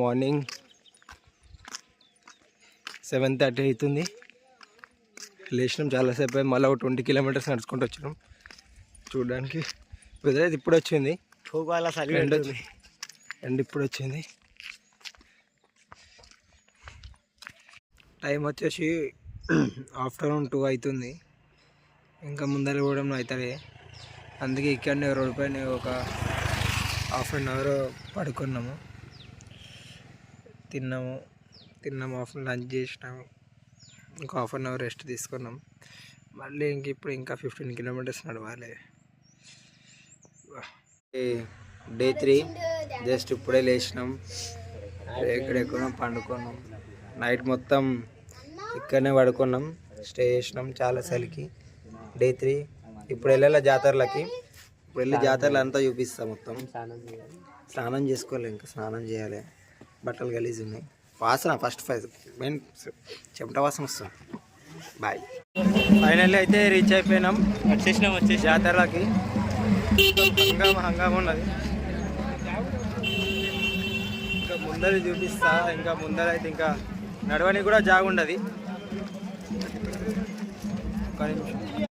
Morning 7:30 అవుతుంది. లేచినాం చాలాసేపు అయింది. మళ్ళీ ఒక 20 కిలోమీటర్స్ నడుచుకుంటూ వచ్చినాం. చూడడానికి వెదర్ అయితే ఇప్పుడు వచ్చింది. ఎండ్ ఇప్పుడు వచ్చింది. టైం వచ్చేసి ఆఫ్టర్నూన్ 2 అవుతుంది. ఇంకా ముందర పోవడం అవుతుంది. అందుకే ఇక్కడనే రోడ్ పైన ఒక హాఫ్ అన్ అవర్ పడుకున్నాము. తిన్నాము లంచ్ చేసినాము. ఇంకా హాఫ్ అన్ అవర్ రెస్ట్ తీసుకున్నాం. మళ్ళీ ఇప్పుడు ఇంకా 15 కిలోమీటర్స్ నడవాలి. డే 3 జస్ట్ ఇప్పుడే లేచినాం. ఎక్కడెక్కున్నాం, పండుకున్నాం. నైట్ మొత్తం ఇక్కడనే పడుకున్నాం, స్టే చేసినాం చాలా చలికి. డే 3 ఇప్పుడు వెళ్ళాలి జాతరలకి. ఇప్పుడు వెళ్ళి జాతరలు అంతా చూపిస్తాం మొత్తం. స్నానం చేసుకోవాలి, ఇంకా స్నానం చేయాలి. బట్టలు గలీజ్ ఉన్నాయి. వాసన ఫస్ట్ మెయిన్ చెమట వాసన వస్తుంది. బాయ్. ఫైనల్లీ అయితే రీచ్ అయిపోయినాం. వచ్చేసి జాతరలకి. హంగామా ఉన్నది. ఇంకా ముందర చూపిస్తా. ఇంకా ముందర అయితే ఇంకా నడవని కూడా జాగుండదు. ఒక నిమిషం.